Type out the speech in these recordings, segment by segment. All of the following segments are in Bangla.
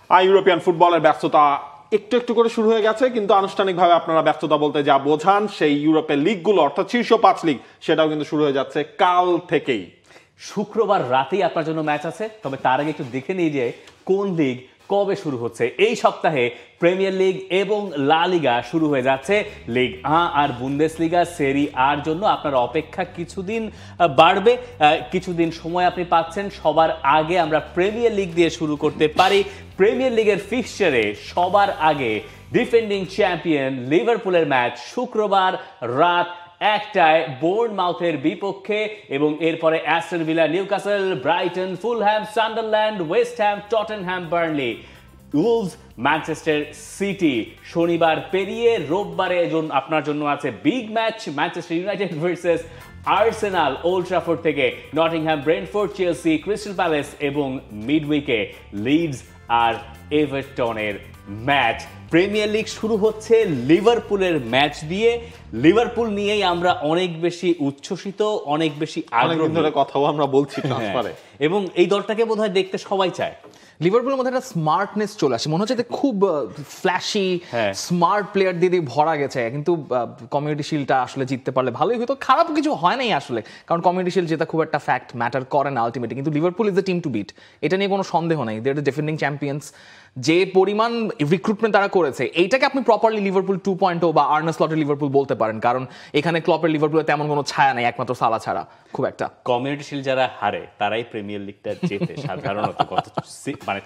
ইউরোপিয়ান ফুটবলের ব্যস্ততা একটু একটু করে শুরু হয়ে গেছে, কিন্তু আনুষ্ঠানিকভাবে আপনারা ব্যস্ততা বলতে যা বোঝান সেই ইউরোপের লিগগুলো অর্থাৎ শীর্ষ 5 লিগ সেটাও কিন্তু শুরু হয়ে যাচ্ছে কাল থেকেই। শুক্রবার রাতেই আপনার জন্য ম্যাচ আছে, তবে তার আগে একটু দেখে নিই যে কোন লিগ কবে শুরু হচ্ছে। এই সপ্তাহে প্রিমিয়ার লিগ এবং লা লিগা শুরু হয়ে যাচ্ছে। লিগ আর বুন্দেসলিগা সেরি আর জন্য আপনার অপেক্ষা কিছুদিন বাড়বে, কিছুদিন সময় আপনি পাচ্ছেন। সবার আগে আমরা প্রিমিয়ার লিগ দিয়ে শুরু করতে পারি। প্রিমিয়ার লিগের ফিক্সচারে সবার আগে ডিফেন্ডিং চ্যাম্পিয়ন লিভারপুলের ম্যাচ শুক্রবার রাত 1টায় বোর্নমাউথের বিপক্ষে, এবং এরপরে Aston Villa, Newcastle, Brighton, Fulham, Sunderland, West Ham, Tottenham, Burnley, Wolves, Manchester City. শনিবার পেরিয়ে রোববারে আপনার জন্য আছে big match, Manchester United versus Arsenal Old Trafford থেকে, Nottingham, Brentford, Chelsea, Crystal Palace এবং মিডউইকে লিডস আর এভারটনের ম্যাচ। প্রিমিয়ার লিগ শুরু হচ্ছে লিভারপুলের ম্যাচ দিয়ে। লিভারপুল নিয়েই আমরা অনেক বেশি উচ্ছ্বসিত, অনেক বেশি আগ্রহী, ধরে কথাও আমরা বলছি ট্রান্সফারে, এবং এই দলটাকে বোধহয় দেখতে সবাই চায়। লিভারপুলের মধ্যে একটা স্মার্টনেস চলে আসে, মনে হচ্ছে খুব ফ্ল্যাশি স্মার্ট প্লেয়ার দিয়ে ভরা গেছে, কিন্তু কমিউনিটি শিল্ডটা আসলে জিততে পারলে ভালোই হতো। খারাপ কিছু হয় নাই আসলে, কারণ কমিউনিটি শিল্ড জেতা খুব একটা ফ্যাক্ট ম্যাটার করে না আলটিমেটলি, কিন্তু Liverpool is the team to beat, এটা নিয়ে কোনো সন্দেহ নাই। They are the defending champions. যে পরিমাণ রিক্রুটমেন্ট তারা করেছে, এইটাকে আপনি প্রপারলি লিভারপুল 2.0 বা আর্নে স্লটের লিভারপুল বলতে পারেন, কারণ এখানে ক্লপের লিভারপুলে তেমন কোনো ছায়া নেই, একমাত্র সালা ছাড়া খুব একটা। কমিউনিটি শিল্ড যারা হারে তারাই প্রিমিয়ার লিগটা জেতে সাধারণত। গত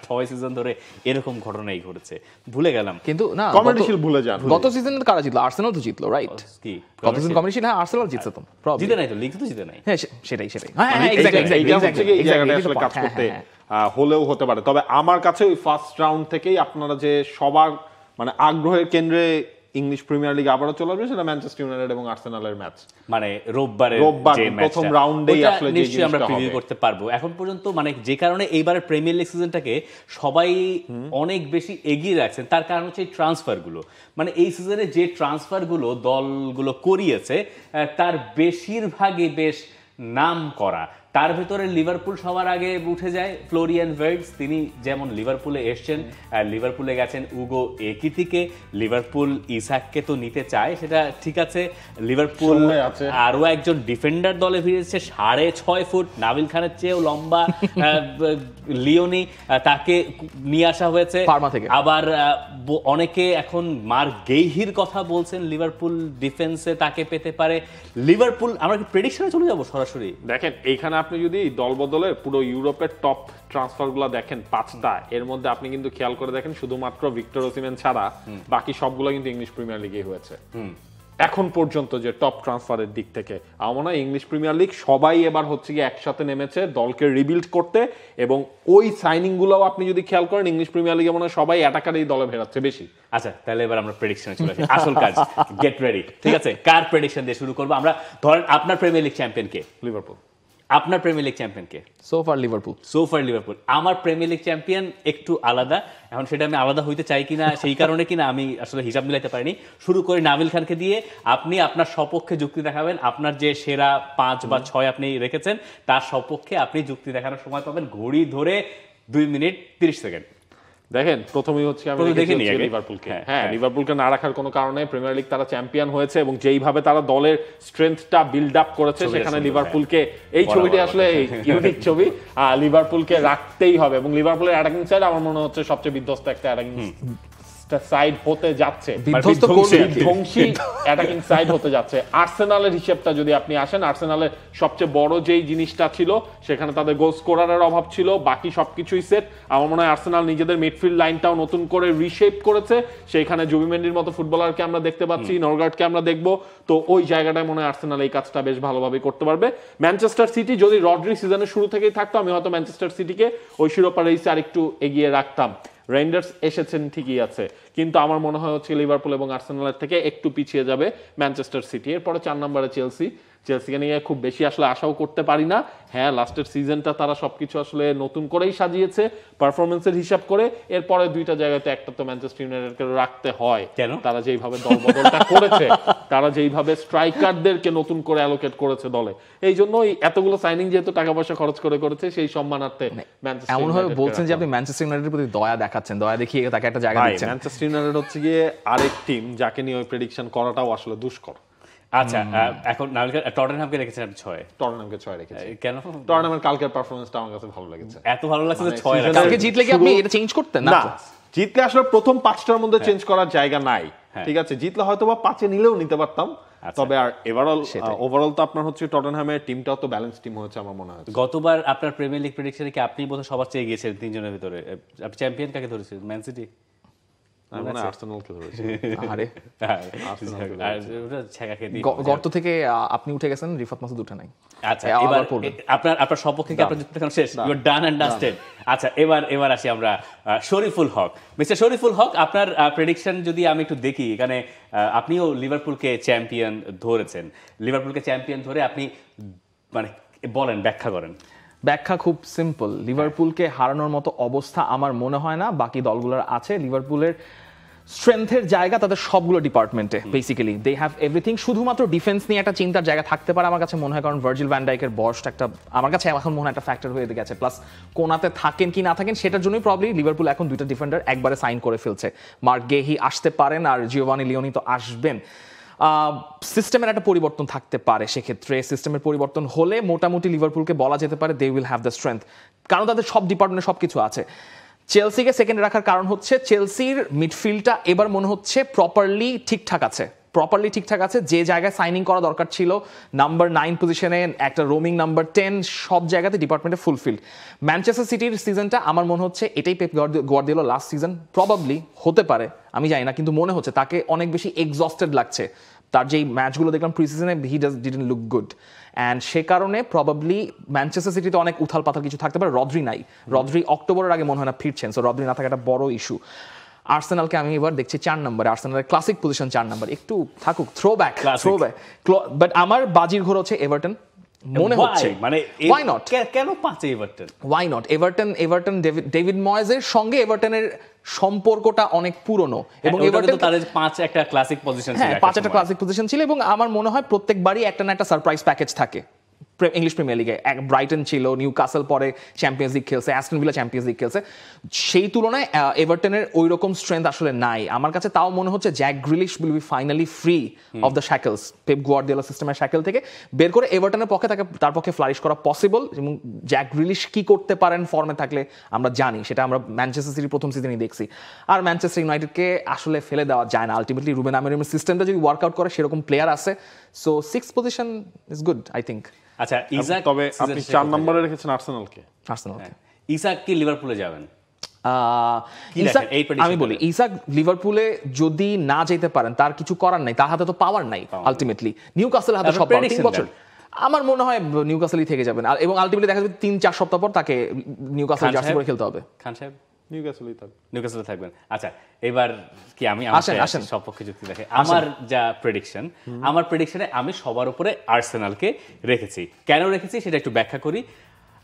6 সিজন ধরে এরকম ঘটনাই ঘটেছে। ভুলে গেলাম, কিন্তু না কমিউনিটি শিল্ড ভুলে যান। গত সিজনে কারা জিতলো? আর্সেনাল তো জিতলো, রাইট? কি গত সিজন কমিউনিটি শিল্ড? হ্যাঁ, আর্সেনাল জিতছে তো, জিতে নাই তো, লিগ তো জিতে নাই। হ্যাঁ সেটাই কাজ করতে হলেও হতে পারে। তবে আমার কাছে ওই ফার্স্ট রাউন্ড থেকেই আপনারা যে সবার মানে আগ্রহের কেন্দ্রে ইংলিশ প্রিমিয়ার লিগ আবারও চলে আসবে, সেটা ম্যানচেস্টার ইউনাইটেড এবং আর্সেনালের ম্যাচ, মানে রোববার প্রথম রাউন্ডেই আসলে নিশ্চয়ই আমরা প্রিভিউ করতে পারবো। এখন পর্যন্ত মানে যে কারণে এইবারের প্রিমিয়ার লিগ সিজনটাকে সবাই অনেক বেশি এগিয়ে রাখছেন, তার কারণ হচ্ছে এই ট্রান্সফারগুলো। মানে এই সিজনে যে ট্রান্সফারগুলো দলগুলো করিয়েছে তার বেশিরভাগই বেশ নাম করা। তার ভেতরে লিভারপুল সবার আগে উঠে যায়। ফ্লোরিয়ান ভার্টস, তিনি যেমন লিভারপুলে এসছেন, লিভারপুলে গেছেন উগো একিতিকে। লিভারপুল ইসাককে তো নিতে চায়, সেটা ঠিক আছে। লিভারপুল আরও একজন ডিফেন্ডার দলে ভিড়েছে, 6.5 ফুট, নাবিল খানের চেয়েও লম্বা লিওনি, তাকে নিয়ে আসা হয়েছে থেকে। আবার অনেকে এখন মার্ক গেইহির কথা বলছেন, লিভারপুল ডিফেন্সে তাকে পেতে পারে। লিভারপুল, আমরা কি প্রেডিকশনে চলে যাব সরাসরি? দেখেন, এইখানে আপনি যদি দলবদলের পুরো ইউরোপের টপ ট্রান্সফারগুলো দেখেন 5টা, এর মধ্যে আপনি কিন্তু খেয়াল করে দেখেন শুধুমাত্র ভিক্টর ওসিমেন ছাড়া বাকি সবগুলো কিন্তু ইংলিশ প্রিমিয়ার লিগে হয়েছে এখন পর্যন্ত। যে টপ ট্রান্সফারের দিক থেকে আমার মনে হয় ইংলিশ প্রিমিয়ার লিগ সবাই এবার হচ্ছে গিয়ে একসাথে নেমেছে দলকে রিবিল্ড করতে, এবং ওই সাইনিং গুলোও আপনি যদি খেয়াল করেন ইংলিশ প্রিমিয়ার লিগে মনে হয় সবাই অ্যাটাকারই দলে ভেড়াচ্ছে বেশি। আচ্ছা, তাহলে এবার আমরা প্রেডিকশনে চলে আসি, আসল কাজ, গেট রেডি। ঠিক আছে, কার প্রেডিকশন দিয়ে শুরু করবো আমরা? ধরেন আপনার প্রিমিয়ার লিগ চ্যাম্পিয়ন কে? লিভারপুল। আপনার প্রিমিয়ার লিগ চ্যাম্পিয়ন কে? সোফার লিভারপুল। আমার প্রিমিয়ার লিগ চ্যাম্পিয়ন একটু আলাদা, এখন সেটা আমি আলাদা হইতে চাই কিনা সেই কারণে কিনা আমি আসলে হিসাব মিলাইতে পারিনি। শুরু করে নাবিল খানকে দিয়ে। আপনি আপনার সপক্ষে যুক্তি দেখাবেন, আপনার যে সেরা 5 বা 6 আপনি রেখেছেন তার সপক্ষে আপনি যুক্তি দেখানোর সময় পাবেন ঘড়ি ধরে 2 মিনিট 30 সেকেন্ড। দেখেন, প্রথমেই হচ্ছে আমি লিভারপুলকে, হ্যাঁ লিভারপুলকে না রাখার কোনো কারণে প্রিমিয়ার লিগ তারা চ্যাম্পিয়ন হয়েছে, এবং যেইভাবে তারা দলের স্ট্রেংথটা বিল্ড আপ করেছে সেখানে লিভারপুলকে, এই ছবিটি আসলে ইউনিক ছবি, লিভারপুলকে রাখতেই হবে। এবং লিভারপুলের অ্যাটাকিং সাইড আমার মনে হচ্ছে সবচেয়ে বিধ্বস্ত একটা অ্যাটাকিং সাইড হতে যাচ্ছে, ধ্বংসী অ্যাটাকিং সাইড হতে যাচ্ছে। আর্সেনালের হিসেবটা যদি আপনি আসেন, আর্সেনালের সবচেয়ে বড় যেই জিনিসটা ছিল সেখানে তাদের গোল স্কোরারের অভাব ছিল, বাকি সবকিছুই সেট। আমার মনে হয় আর্সেনাল নিজেদের মিডফিল্ড লাইনটাও নতুন করে রিশেপ করেছে, সেইখানে জুবিমেন্ডির মতো ফুটবলারকে আমরা দেখতে পাচ্ছি, নরগার্ডকে আমরা দেখবো, তো ওই জায়গাটায় মনে হয় আর্সেনাল এই কাজটা বেশ ভালোভাবে করতে পারবে। ম্যানচেস্টার সিটি, যদি রড্রি সিজনের শুরু থেকেই থাকতো আমি হয়তো ম্যানচেস্টার সিটিকে ওই শিরোপা রেসে আরেকটু এগিয়ে রাখতাম। রেন্ডার্স এসেছেন ঠিকই আছে, কিন্তু আমার মনে হয় হচ্ছে লিভারপুল এবং আর্সেনালের থেকে একটু পিছিয়ে যাবে ম্যানচেস্টার সিটি। এরপরে 4 নম্বরে চেলসি, চেলসিকে নিয়ে খুব বেশি আসলে আশাও করতে পারি না। হ্যাঁ, লাস্টের সিজনটা তারা সবকিছু আসলে নতুন করেই সাজিয়েছে পারফরমেন্সের হিসাব করে। এরপরে দুইটা জায়গাতে একটা তো ম্যানচেস্টার ইউনাইটেডকে রাখতে হয়, কেন? তারা যেইভাবে দল বদলটা করেছে, তারা যেইভাবে স্ট্রাইকারদেরকে নতুন করে অ্যালোকেট করেছে দলে, এই জন্যই এতগুলো সাইনিং যেহেতু টাকা পয়সা খরচ করেছে, সেই সম্মানার্থে ম্যানচেস্টার এমন ভাবে বলছেন যে আপনি ম্যানচেস্টার ইউনাইটেডের প্রতি দয়া দেখাচ্ছেন, দয়া দেখিয়ে তাকে একটা জায়গা দিচ্ছেন। ম্যানচেস্টার ইউনাইটেড হচ্ছে গিয়ে আরেক টিম যাকে নিয়ে ওই প্রেডিকশন করাটাও আসলে দুষ্কর। আচ্ছা, এখন টটেনহামকে রেখেছেন আপনি 6 টটেনহামকে 6 রেখেছি। কেন? টটেনহামের কালকের পারফরম্যান্সটা আমার কাছে ভালো লেগেছে। এত ভালো লাগছে যে 6 কালকে জিতলে কি আপনি এটা চেঞ্জ করতেন? না, জিতলে আসলে প্রথম 5টার মধ্যে চেঞ্জ করার জায়গা নাই। ঠিক আছে, জিতলে হয়তো বা 5-এ নিলেও নিতে পারতাম। তবে আর ওভারঅল তো আপনার হচ্ছে টটেনহামের টিমটাও তো ব্যালেন্স টিম হয়েছে আমার মনে হয়। গতবার আপনার প্রিমিয়ার লিগ প্রেডিকশনে কি আপনি বোধহয় সবার চেয়ে গিয়েছিলেন তিনজনের ভিতরে? আপনি চ্যাম্পিয়ন কাকে ধরেছিলেন? Man city? আর্সেনালকে ধরেছি। আরে গর্ত থেকে আপনি উঠে গেছেন, রিফাত মাসুদ উঠে নাই। আচ্ছা, এবার আপনার সপক্ষে কি আপনার যুদ্ধ এখন শেষ? You are done and dusted. আচ্ছা, এবার আসি আমরা শরীফুল হক। মিস্টার শরীফুল হক, আপনার প্রেডিকশন যদি আমি একটু দেখি, এখানে আপনিও লিভারপুলকে চ্যাম্পিয়ন ধরেছেন। লিভারপুলকে চ্যাম্পিয়ন ধরে আপনি মানে বলেন, ব্যাখ্যা করেন। ব্যাখ্যা খুব সিম্পল। লিভারপুলকে হারানোর মতো অবস্থা আমার মনে হয় না বাকি দলগুলোর আছে। লিভারপুলের স্ট্রেংথের জায়গা তাদের সবগুলো ডিপার্টমেন্টে, বেসিক্যালি দে হ্যাভ এভরিথিং। শুধুমাত্র ডিফেন্স নিয়ে একটা চিন্তার জায়গা থাকতে পারে আমার কাছে মনে হয়, কারণ ভার্জিল ভ্যান ডাইকের বয়সটা একটা আমার কাছে এখন মনে হয় একটা ফ্যাক্টর হয়ে গেছে। প্লাস কোনাতে থাকেন কি না থাকেন সেটার জন্যই প্রবলি লিভারপুল এখন দুইটা ডিফেন্ডার একবারে সাইন করে ফেলছে। মার্ক গেহি আসতে পারেন আর জিওভানি লিওনি তো আসবেন। সিস্টেমের একটা পরিবর্তন থাকতে পারে, সেক্ষেত্রে সিস্টেমের পরিবর্তন হলে মোটামুটি লিভারপুলকে বলা যেতে পারে they will have the strength, কারণ তাদের সব ডিপার্টমেন্টে সব কিছু আছে। চেলসিকে সেকেন্ডে রাখার কারণ হচ্ছে চেলসির মিডফিল্ডটা এবার মনে হচ্ছে প্রপারলি ঠিকঠাক আছে। যে জায়গায় সাইনিং করা দরকার ছিল নাম্বার 9 পজিশনে, একটা রোমিং নাম্বার 10, সব জায়গাতে ডিপার্টমেন্টে ফুলফিল্ড। ম্যানচেস্টার সিটির সিজনটা আমার মনে হচ্ছে এটাই Pep Guardiola last season, probably হতে পারে, আমি জানি না, কিন্তু মনে হচ্ছে তাকে অনেক বেশি এক্সস্টেড লাগছে। তার যেই ম্যাচগুলো দেখলাম প্রি সিজনে, he didn't look good, and সে কারণে প্রবাবলি ম্যানচেস্টার সিটিতে অনেক উথাল পাথাল কিছু থাকতে পারে। রদ্রি নাই, রদ্রি অক্টোবরের আগে মনে হয় না ফিরছেন, সো রদ্রি না থাকা একটা বড় ইস্যু। আর্সেনালকে আমি এবার দেখছি 4 নম্বরে, আর্সেনালের ক্লাসিক পজিশন 4 নম্বর, একটু থাকুক থ্রোব্যাক, বাট আমার বাজির ঘর হচ্ছে এভারটন মনে হচ্ছে। মানে ওয়াই নট, কেন 5 Everton? Why not Everton David ময়েজের সঙ্গে এভারটনের সম্পর্কটা অনেক পুরনো, এবং এভারটন তাদের 5 একটা ক্লাসিক পজিশন ছিল, 5 একটা ক্লাসিক পজিশন ছিল, এবং আমার মনে হয় প্রত্যেকবারই একটা না একটা সারপ্রাইজ প্যাকেজ থাকে ইংলিশ প্রিমিয়ার লিগে। ব্রাইটন ছিল, নিউকাসল পরে চ্যাম্পিয়ন্স লিগ খেলছে, অ্যাস্টন ভিলা চ্যাম্পিয়ন্স লিগ খেলছে, সেই তুলনায় এভারটনের ওই রকম স্ট্রেংথ আসলে নাই আমার কাছে। তাও মনে হচ্ছে Jack Grealish will be finally free of the shackles, Pep Guardiola সিস্টেমের শ্যাকল থেকে বের করে এভারটনের পক্ষে তার পক্ষে ফ্লারিশ করা পসিবল। এবং জ্যাক গ্রিলিশ কি করতে পারেন ফর্মে থাকলে আমরা জানি, সেটা আমরা ম্যানচেস্টার সিটির প্রথম সিজনেই দেখছি। আর ম্যানচেস্টার ইউনাইটেডকে আসলে ফেলে দেওয়া যায় না, আলটিমেটলি রুবেন আমিরের সিস্টেমটা যদি ওয়ার্কআউট করে সেরকম প্লেয়ার আছে, so 6th position is good I think. আচ্ছা, ইসাক, তবে আপনি 4 নম্বরে রেখেছেন আর্সেনালকে। ইসাক কি লিভারপুলে যাবেন? আমি বলি ইসাক লিভারপুলে যদি না যেতে পারেন তার কিছু করার নাই, তার হাতে তো পাওয়ার নাই। আলটিমেটলি নিউকাসলের হাতে সব পাওয়ার, 3 বছর আমার মনে হয় নিউকাসলই থেকে যাবেন, এবং আলটিমেটলি দেখা যাবে 3-4 সপ্তাহ পর তাকে নিউকাসল জার্সি পরে খেলতে হবে। খান সাহেব নিউকাসলে থাকবেন। আচ্ছা, এবার কি আমি আসেন সপক্ষে যুক্তি দেখে আমার যা প্রেডিকশন, আমার প্রেডিকশনে আমি সবার উপরে আর্সেনালকে রেখেছি। কেন রেখেছি সেটা একটু ব্যাখ্যা করি।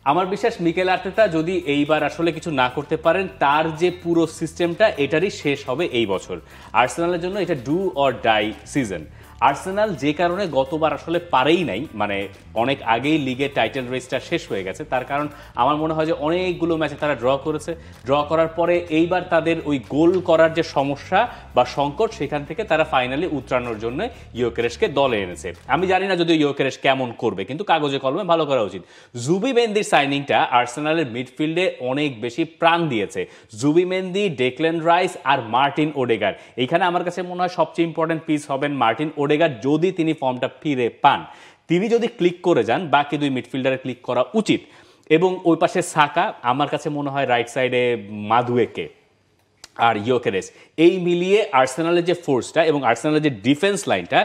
আমার বিশ্বাস মিকেল আর্টেটা যদি এইবার আসলে কিছু না করতে পারেন, তার যে পুরো সিস্টেমটা এটারই শেষ হবে এই বছর। আর্সেনালের জন্য এটা do or die season. Arsenal যে কারণে গতবার আসলে পারেই নাই, মানে অনেক আগেই লিগের টাইটেল রেসটা শেষ হয়ে গেছে, তার কারণ আমার মনে হয় যে অনেকগুলো ম্যাচে তারা ড্র করেছে। ড্র করার পরে এইবার তাদের ওই গোল করার যে সমস্যা বা সংকট, সেখান থেকে তারা ফাইনালি উতরানোর জন্য ইয়োকেরেশকে দলে এনেছে। আমি জানি না যদিও ইয়োকেরেশ কেমন করবে, কিন্তু কাগজে কলমে ভালো করা উচিত। জুবিমেন্দির সাইনিংটা আর্সেনালের মিডফিল্ডে অনেক বেশি প্রাণ দিয়েছে। জুবিমেন্দি, ডেকল্যান রাইস আর মার্টিন ওডেগার, এইখানে আমার কাছে মনে হয় সবচেয়ে ইম্পর্টেন্ট পিস হবেন মার্টিন ওডেগার, যদি তিনি ফর্মটা ফিরে পান। তিনি যদি ক্লিক করে যান, বাকি 2 মিডফিল্ডারে ক্লিক করা উচিত। এবং ওই পাশে সাকা, আমার কাছে মনে হয় রাইট সাইডে মাদুয়েকে আর ইয়োকেরেস, এই মিলিয়ে আর্সেনালের যে ফোর্সটা এবং আর্সেনালের যে ডিফেন্স লাইনটা,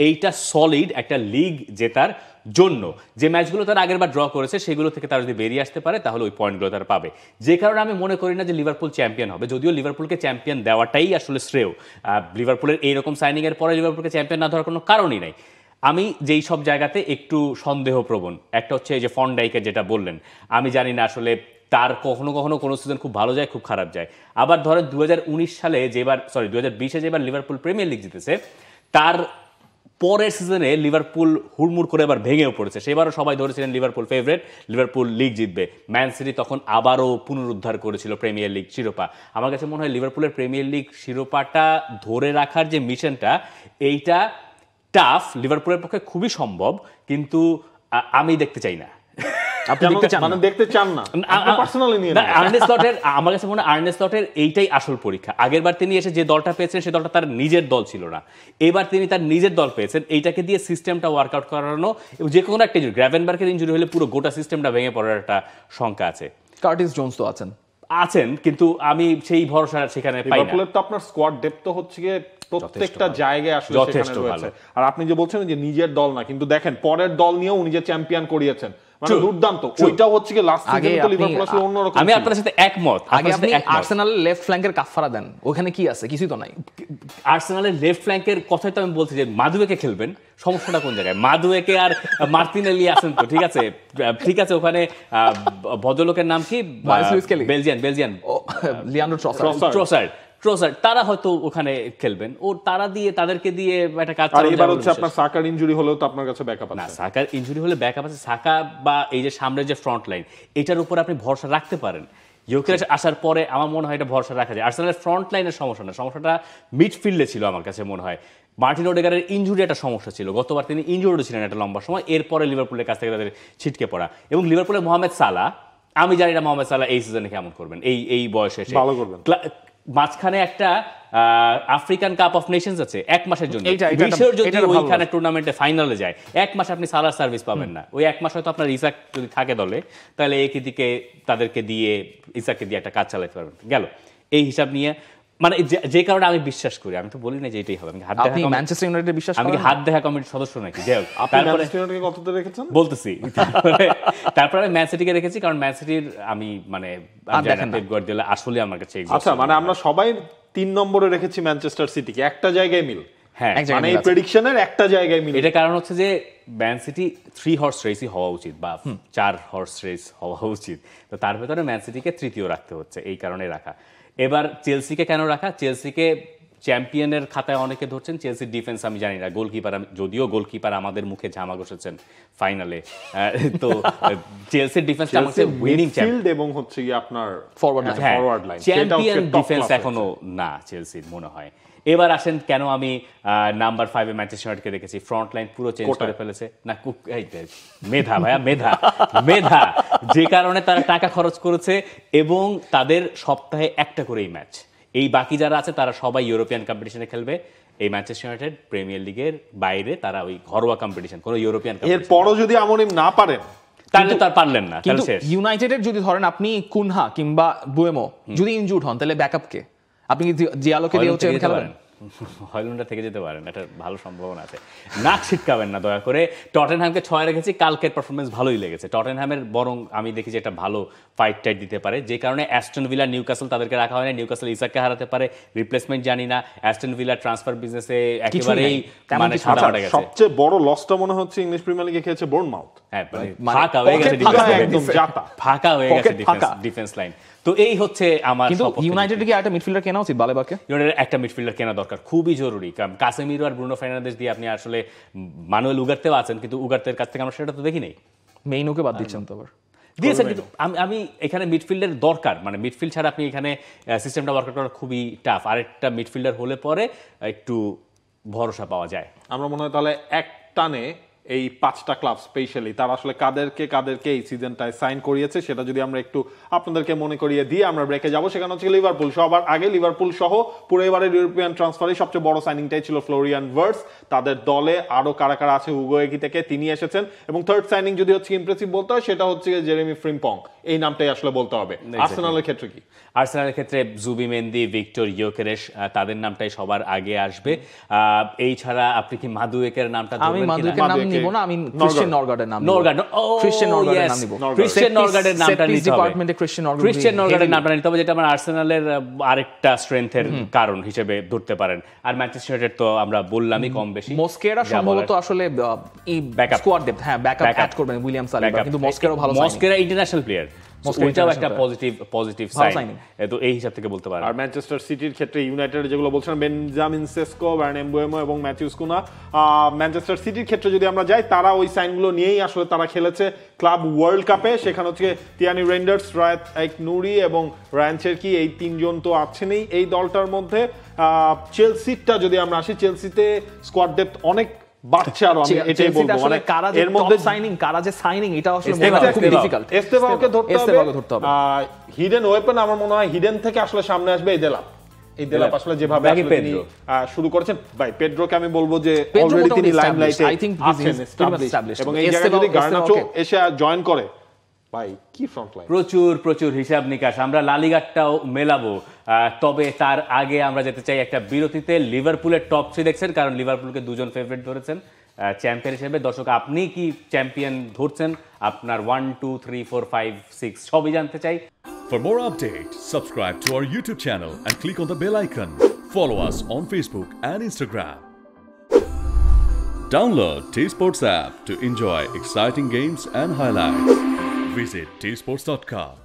এইটা সলিড একটা লিগ জেতার জন্য। যে ম্যাচগুলো তারা আগের বার ড্র করেছে সেগুলো থেকে তারা যদি বেরিয়ে আসতে পারে, তাহলে ওই পয়েন্টগুলো তারা পাবে। যে কারণে আমি মনে করি না যে লিভারপুল চ্যাম্পিয়ন হবে, যদিও লিভারপুলকে চ্যাম্পিয়ন দেওয়াটাই আসলে শ্রেয়। লিভারপুলের এইরকম সাইনিংয়ের পরে লিভারপুলকে চ্যাম্পিয়ন না ধরার কোনো কারণই নাই। আমি যেই সব জায়গাতে একটু সন্দেহপ্রবণ, একটা হচ্ছে এই যে ফন ডাইকের যেটা বললেন, আমি জানি না আসলে তার কখনো কখনো কোনো সিজন খুব ভালো যায়, খুব খারাপ যায়। আবার ধরেন 2019 সালে যেবার 2020-এ যেবার লিভারপুল প্রিমিয়ার লিগ জিতেছে, তার পরের সিজনে লিভারপুল হুড়মুড় করে এবার ভেঙেও পড়েছে। সেবারও সবাই ধরেছিলেন লিভারপুল ফেভারিট, লিভারপুল লিগ জিতবে। ম্যান সিটি তখন আবারও পুনরুদ্ধার করেছিল প্রিমিয়ার লিগ শিরোপা। আমার কাছে মনে হয় লিভারপুলের প্রিমিয়ার লিগ শিরোপাটা ধরে রাখার যে মিশনটা, এইটা টাফ, লিভারপুলের পক্ষে খুবই সম্ভব, কিন্তু আমি দেখতে চাই না। আমার কাছে মনে হয় আর্নে স্লটের এইটাই আসল পরীক্ষা। আগেরবার তিনি এসে যে দলটা পেয়েছেন সে দলটা তার নিজের দল ছিল না, এবার তিনি তার নিজের দল পেয়েছেন। এইটাকে দিয়ে সিস্টেমটা ওয়ার্কআউট করানো, এবং যে কোনো একটা ইনজুরি, গ্র্যাভেনবার্গের ইনজুরি হলে পুরো গোটা সিস্টেমটা ভেঙে পড়ার একটা শঙ্কা আছে। কার্টিস জোন্স তো আছেন, কিন্তু আমি সেই ভরসা সেখানে পাই না। তো আপনার স্কোয়াড ডেপথ তো হচ্ছে গিয়ে প্রত্যেকটা জায়গায় আসলে সেখানে রয়েছে। আর আপনি যে বলছেন যে নিজের দল না, কিন্তু দেখেন পরের দল নিয়েও উনি যে চ্যাম্পিয়ন করিয়েছেন, মানে দুর্দান্ত। ওইটাও হচ্ছে কি লাস্ট সিজনে তো লিভারপুল আসলে অন্যরকম। আমি আপনার সাথে একমত। আগে আপনি আর্সেনালের লেফট ফ্ল্যাঙ্কের কাফারা দেন, ওখানে কি আছে? কিছুই তো নাই। আর্সেনালের লেফট ফ্ল্যাঙ্কের কথাই তো আমি বলছি যে মাদুয়েকে খেলবেন, সমস্যাটা কোন জায়গায়? মাদুয়েকে আর মার্টিনেলি আছেন তো, ঠিক আছে ঠিক আছে। ওখানে ভদ্রলোকের নাম কি? বেলজিয়ান লিয়ান্ড্রো ট্রসার্ড, তারা হয়তো ওখানে খেলবেন। ও তাদেরকে দিয়ে একটা কাজ চালানো। এবার হচ্ছে আপনার সাকার ইনজুরি হলেও তো আপনার কাছে ব্যাকআপ আছে না? সাকার ইনজুরি হলে ব্যাকআপ আছে। সাকা বা এই যে সামনের যে ফ্রন্ট লাইন, এটার উপর আপনি ভরসা রাখতে পারেন। ইউক্রেশ আসার পরে আমার মনে হয় এটা ভরসা রাখা যায়। আর্সেনালের ফ্রন্ট লাইনের সমস্যা না, সমস্যাটা মিডফিল্ডে ছিল। আমার কাছে মনে হয় মার্টিন ওডেগারের ইনজুরি একটা সমস্যা ছিল। গতবার তিনি ইনজুরিড ছিলেন একটা লম্বা সময়, এরপরে লিভারপুলের কাছ থেকে তাদের ছিটকে পড়া। এবং লিভারপুলের মোহাম্মদ সালাহ, আমি জানি না মোহাম্মদ সালাহ এই সিজনে কেমন করবেন, এই বয়সে ভালো করবেন। মাঝখানে একটা আফ্রিকান কাপ অফ নেশনস আছে 1 মাসের জন্য। বিশ্বের যদি ওইখানে টুর্নামেন্টে ফাইনালে যায়, 1 মাস আপনি সালার সার্ভিস পাবেন না। ওই 1 মাস হয়তো আপনার ইসাক যদি থাকে দলে, তাহলে একই দিকে তাদেরকে দিয়ে ইসাককে দিয়ে একটা কাজ চালাতে পারবেন। গেল এই হিসাব নিয়ে, মানে যে কারণে আমি বিশ্বাস করি, আমি তো বলি না যে এটাই হবে। আপনি ম্যানচেস্টার ইউনাইটেড বিশ্বাস করেন? আমি হাত দেখা কমিটির সদস্য নাকি? যাই হোক, তারপরে ম্যানচেস্টার কততে রেখেছেন বলতেছি। তারপরে আমি ম্যান সিটিকে রেখেছি, কারণ ম্যান সিটির আমি মানে পেপ গার্দিওলা আসলে আমার কাছে। আচ্ছা, মানে আমরা সবাই 3 নম্বরে রেখেছি ম্যানচেস্টার সিটিকে, একটা জায়গায় মিল। হ্যাঁ, মানে এই প্রেডিকশনের একটা জায়গায় মিল। এটা কারণ হচ্ছে যে ম্যান সিটি 3 হর্স রেসই হওয়া উচিত, বা 4 হর্স রেস হওয়া উচিত। তো তার ভেতরে ম্যান সিটিকে তৃতীয় রাখতে হচ্ছে, এই কারণে রাখা। এবার চেলসিকে কেন রাখা? চেলসিকে চ্যাম্পিয়নের খাতায় অনেকে ধরছেন। চেলসির ডিফেন্স আমি জানি না, গোলকিপার, যদিও গোলকিপার আমাদের মুখে ঝামা ঘষেছেন ফাইনালে, তো চেলসির ডিফেন্স আমাদের উইনিং চ্যাম্পিয়ন এবং হচ্ছে কি আপনার ফরওয়ার্ড লাইন চ্যাম্পিয়ন ডিফেন্স এখনো না চেলসির মনে হয়। এবার আসেন কেন আমি নাম্বার 5 এ ম্যানচেস্টার ইউনাইটেডকে রেখেছি। ফ্রন্ট লাইন পুরো চেঞ্জ করে ফেলেছে না, মেধা ভাইয়া, মেধা যে কারণে তারা টাকা খরচ করেছে, এবং তাদের সপ্তাহে একটা করেই ম্যাচ। এই বাকি যারা আছে তারা সবাই ইউরোপিয়ান কম্পিটিশনে খেলবে। এই ম্যানচেস্টার ইউনাইটেড প্রিমিয়ার লিগের বাইরে তারা ওই ঘরোয়া কম্পিটিশন, কোনো ইউরোপিয়ান এর পরও যদি আমরিম না পারেন, তাহলে তার পারলেন না। কিন্তু ইউনাইটেডের যদি ধরেন আপনি কুনহা কিংবা বুয়েমো যদি ইনজুর্ড হন, তাহলে ব্যাকআপ কে? আপনি কি জিয়ালোকে দিয়ে হচ্ছে খেলবেন? হয়লুন্ডা থেকে যেতে পারেন, এটা ভালো সম্ভাবনা আছে। নাক ছিটকাবেন না দয়া করে। টটেনহ্যামকে 6 রেখেছি, কালকের পারফরমেন্স ভালোই লেগেছে টটেনহ্যামের, বরং আমি দেখি যে একটা ভালো ফাইট টাইট দিতে পারে, যে কারণে অ্যাস্টন ভিলা, নিউক্যাসল তাদেরকে রাখা হয় না। নিউক্যাসল ইসাককে হারাতে পারে, রিপ্লেসমেন্ট জানি না। অ্যাস্টন ভিলা ট্রান্সফার বিজনেসে একেবারেই মানে সাদা গেছে। সবচেয়ে বড় লসটা মনে হচ্ছে ইংলিশ প্রিমিয়ার লিগে খেয়েছে বোর্নমাউথ। হ্যাঁ, ফাঁকা হয়ে গেছে ডিফেন্স লাইন। তো এই হচ্ছে আমার। কিন্তু ইউনাইটেডের কি একটা মিডফিল্ডার কেনা উচিত? বালেবাকে ইউনাইটেডের একটা মিডফিল্ডার কেনা দরকার, খুবই জরুরি। কারণ কাসেমিরো আর ব্রুনো ফার্নান্দেজ দিয়ে আপনি আসলে, মানুয়েল উগার্তেও আছেন, কিন্তু উগার্তের কাছ থেকে আমরা সেটা তো দেখি নাই। মেইনোকে বাদ দিচ্ছেন তো আবার? দিয়েছেন, কিন্তু আমি এখানে মিডফিল্ডের দরকার, মানে মিডফিল্ড ছাড়া আপনি এখানে সিস্টেমটা ওয়ার্কআউট করা খুবই টাফ। আরেকটা মিডফিল্ডার হলে পরে একটু ভরসা পাওয়া যায়। আমরা মনে হয় তাহলে এক টানে এই 5টা ক্লাব স্পেশালি তারা আসলে কাদেরকে এই সিজনটায় সাইন করিয়েছে সেটা যদি আমরা একটু আপনাদেরকে মনে করিয়ে দিয়ে আমরা ব্রেকে যাব। সেখানে হচ্ছে লিভারপুল। সবার আগে লিভারপুল সহ পুরো এবারের ইউরোপিয়ান ট্রান্সফারে সবচেয়ে বড় সাইনিংটাই ছিল ফ্লোরিয়ান ভার্টস। তাদের দলে আরো কারা কারা আছে, হুগো এগি থেকে তিনি এসেছেন, এবং থার্ড সাইনিং যদি হচ্ছে ইমপ্রেসিভ বলতে হয় সেটা হচ্ছে জেরেমি ফ্রিম্পং। এই নামটাই আসলে বলতে হবে। আর্সেনালের ক্ষেত্রে কি? আর্সেনালের ক্ষেত্রে জুবিমেন্দি, ভিক্টর ইয়োকেরেশ তাদের নামটাই সবার আগে আসবে। এই ছাড়া আপনি কি মাদুয়েকের নামটা ধরবেন? আমি মাদুয়েকের নাম নিব না, আমি ক্রিশ্চিয়ান নরগার্ডের নাম নিব। ক্রিশ্চিয়ান নরগার্ডের নাম নিব। ক্রিশ্চিয়ান নরগার্ডের নামটা নিতে হবে। ডিপার্টমেন্টে ক্রিশ্চিয়ান নরগার্ডের নামটা নিতে হবে, যেটা আমার আর্সেনালের আরেকটা স্ট্রেংথের কারণ হিসেবে ধরতে পারেন। আর ম্যানচেস্টার ইউনাইটেড তো আমরা বললামই কম বেশি। মস্কেরা সম্ভবত আসলে এই স্কোয়াড ডেপথ, হ্যাঁ ব্যাকআপ অ্যাড করবেন উইলিয়াম সালিবা, কিন্তু মস্কেরাও ভালো, মস্কেরা ইন্টারন্যাশনাল প্লেয়ার, ওইটাও একটা পজিটিভ সাইন, তো এই হিসাব থেকে বলতে পারেন। আর ম্যানচেস্টার সিটির ক্ষেত্রে ইউনাইটেড যেগুলো বলছেন বেনজামিন সেসকো, ভার্ন এমবুয়েমো এবং ম্যাথিউস কুনা। ম্যানচেস্টার সিটির ক্ষেত্রে যদি আমরা যাই, তারা ওই সাইনগুলো নিয়েই আসলে তারা খেলেছে ক্লাব ওয়ার্ল্ড কাপে। সেখানে হচ্ছে তিয়ানি রেন্ডার্স, রায়াত আইক-নুরি এবং রায়ান চেরকি, এই তিনজন তো আছেনই এই দলটার মধ্যে। চেলসিটা যদি আমরা আসি, চেলসিতে স্কোয়াড ডেপথ অনেক বাড়ছে, আর আমি এটাই বলবো, মানে এর মধ্যে সাইনিং কারা যে সাইনিং, এটা আসলে খুব ডিফিকাল্ট। এস্তেভাওকে ধরতে হবে। হিডেন ওয়েপন আমার মনে হয় হিডেন থেকে আসলে সামনে আসবে এই দেলাপ আসলে যেভাবে তিনি শুরু করেছেন। ভাই পেড্রোকে আমি বলবো যে অলরেডি তিনি লাইমলাইটে আছেন, এবং এই জায়গায় যদি গার্নাচো এসে জয়েন করে, ভাই কি ফ্রন্ট লাইন, প্রচুর হিসাব নিকাশ। আমরা লা লিগাটাও মেলাবো, তবে তার আগে আমরা যেতে চাই একটা বিরতিতে। লিভারপুলের টপ 3 দেখছেন, কারণ লিভারপুলকে দুজন ফেভারিট ধরেছেন চ্যাম্পিয়ন হিসেবে। দর্শক, আপনি কি চ্যাম্পিয়ন ধরছেন? আপনার 1, 2, 3, 4, 5, 6 সবই জানতে চাই। For more updates, subscribe to our YouTube channel and click on the bell icon. Follow us on Facebook and Instagram. Download T-Sports app to enjoy exciting games and highlights. Visit tsports.com.